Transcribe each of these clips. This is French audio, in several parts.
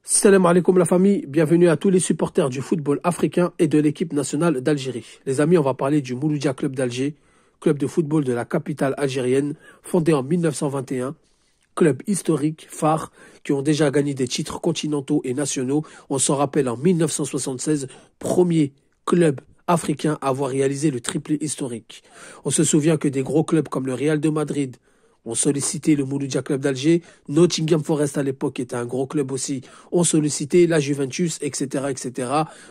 Salam alaikum la famille, bienvenue à tous les supporters du football africain et de l'équipe nationale d'Algérie. Les amis, on va parler du Mouloudia Club d'Alger, club de football de la capitale algérienne, fondé en 1921, club historique, phare, qui ont déjà gagné des titres continentaux et nationaux. On s'en rappelle en 1976, premier club africain à avoir réalisé le triplé historique. On se souvient que des gros clubs comme le Real de Madrid ont sollicité le Mouloudia Club d'Alger. Nottingham Forest à l'époque était un gros club aussi. On sollicité la Juventus, etc., etc.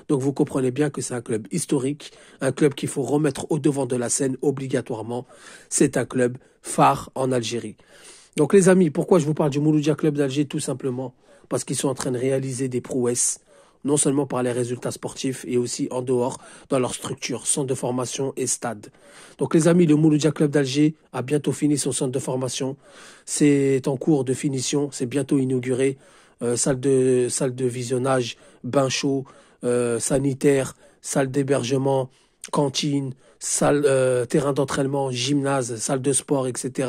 Donc vous comprenez bien que c'est un club historique, un club qu'il faut remettre au devant de la scène obligatoirement. C'est un club phare en Algérie. Donc les amis, pourquoi je vous parle du Mouloudia Club d'Alger? Tout simplement parce qu'ils sont en train de réaliser des prouesses, non seulement par les résultats sportifs et aussi en dehors, dans leur structure, centre de formation et stade. Donc les amis, le Mouloudia Club d'Alger a bientôt fini son centre de formation. C'est en cours de finition, c'est bientôt inauguré. Salle de visionnage, bain chaud, sanitaire, salle d'hébergement, cantine, terrain d'entraînement, gymnase, salle de sport, etc.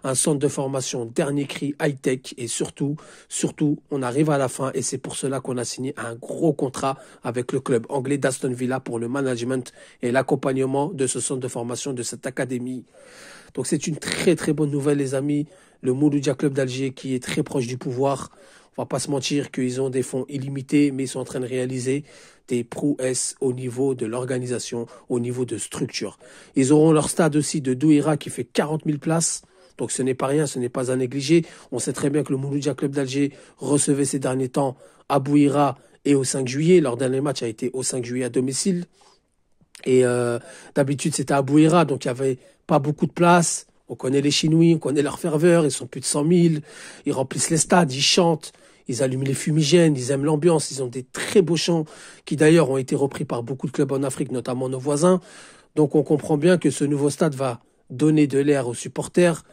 Un centre de formation dernier cri, high-tech et surtout, on arrive à la fin et c'est pour cela qu'on a signé un gros contrat avec le club anglais d'Aston Villa pour le management et l'accompagnement de ce centre de formation, de cette académie. Donc c'est une très très bonne nouvelle les amis. Le Mouloudia Club d'Alger qui est très proche du pouvoir. On va pas se mentir qu'ils ont des fonds illimités, mais ils sont en train de réaliser des prouesses au niveau de l'organisation, au niveau de structure. Ils auront leur stade aussi de Douira qui fait 40 000 places. Donc ce n'est pas rien, ce n'est pas à négliger. On sait très bien que le Mouloudia Club d'Alger recevait ces derniers temps à Bouira et au 5 juillet. Leur dernier match a été au 5 juillet à domicile. Et d'habitude c'était à Bouira, donc il n'y avait pas beaucoup de place. On connaît les Chinois, on connaît leur ferveur, ils sont plus de 100 000, ils remplissent les stades, ils chantent, ils allument les fumigènes, ils aiment l'ambiance, ils ont des très beaux chants qui d'ailleurs ont été repris par beaucoup de clubs en Afrique, notamment nos voisins. Donc on comprend bien que ce nouveau stade va donner de l'air aux supporters,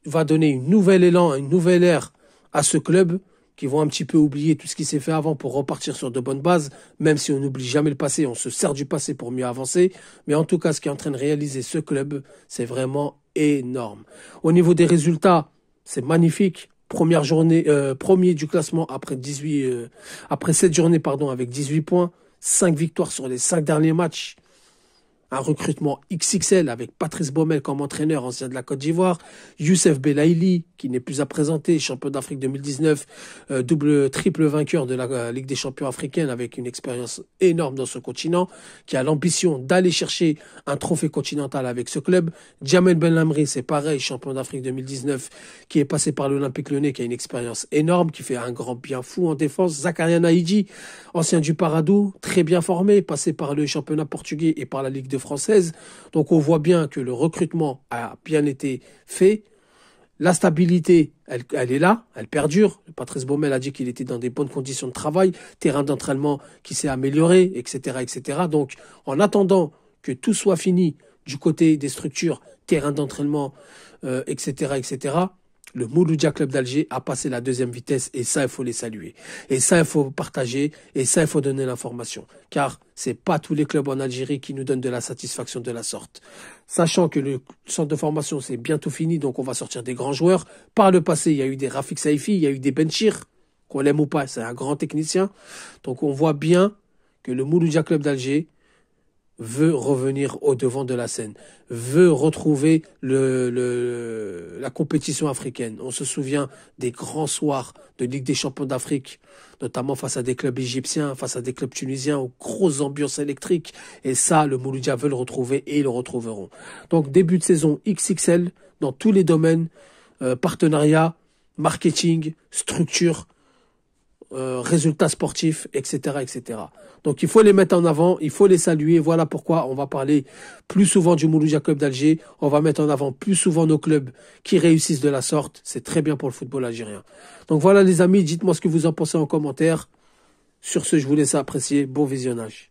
va donner une nouvelle élan, une nouvelle ère à ce club qui vont un petit peu oublier tout ce qui s'est fait avant pour repartir sur de bonnes bases, même si on n'oublie jamais le passé, on se sert du passé pour mieux avancer. Mais en tout cas, ce qui est en train de réaliser ce club, c'est vraiment énorme. Au niveau des résultats, c'est magnifique. Première journée, premier du classement après 7 journées, avec 18 points, 5 victoires sur les 5 derniers matchs. Un recrutement XXL avec Patrice Baumel comme entraîneur, ancien de la Côte d'Ivoire, Youssef Belaïli, qui n'est plus à présenter, champion d'Afrique 2019, triple vainqueur de la Ligue des champions africaine avec une expérience énorme dans ce continent, qui a l'ambition d'aller chercher un trophée continental avec ce club. Djamel Benlamri, c'est pareil, champion d'Afrique 2019, qui est passé par l'Olympique Lyonnais, qui a une expérience énorme, qui fait un grand bien fou en défense. Zakaria Naïdji, ancien du Paradou, très bien formé, passé par le championnat portugais et par la Ligue de française. Donc on voit bien que le recrutement a bien été fait. La stabilité, elle est là, elle perdure. Patrice Baumel a dit qu'il était dans des bonnes conditions de travail, terrain d'entraînement qui s'est amélioré, etc., etc. Donc en attendant que tout soit fini du côté des structures, terrain d'entraînement, etc., etc., le Mouloudia Club d'Alger a passé la deuxième vitesse et ça, il faut les saluer. Et ça, il faut partager et ça, il faut donner l'information. Car c'est pas tous les clubs en Algérie qui nous donnent de la satisfaction de la sorte. Sachant que le centre de formation, c'est bientôt fini, donc on va sortir des grands joueurs. Par le passé, il y a eu des Rafik Saifi, il y a eu des Benchir, qu'on l'aime ou pas, c'est un grand technicien. Donc on voit bien que le Mouloudia Club d'Alger veut revenir au devant de la scène, veut retrouver la compétition africaine. On se souvient des grands soirs de Ligue des champions d'Afrique, notamment face à des clubs égyptiens, face à des clubs tunisiens, aux grosses ambiances électriques. Et ça, le Mouloudia veut le retrouver et ils le retrouveront. Donc, début de saison XXL dans tous les domaines, partenariat, marketing, structure, résultats sportifs, etc., etc. Donc il faut les mettre en avant, il faut les saluer. Voilà pourquoi on va parler plus souvent du Mouloudia Club d'Alger. On va mettre en avant plus souvent nos clubs qui réussissent de la sorte. C'est très bien pour le football algérien. Donc voilà les amis, dites-moi ce que vous en pensez en commentaire. Sur ce, je vous laisse apprécier. Bon visionnage.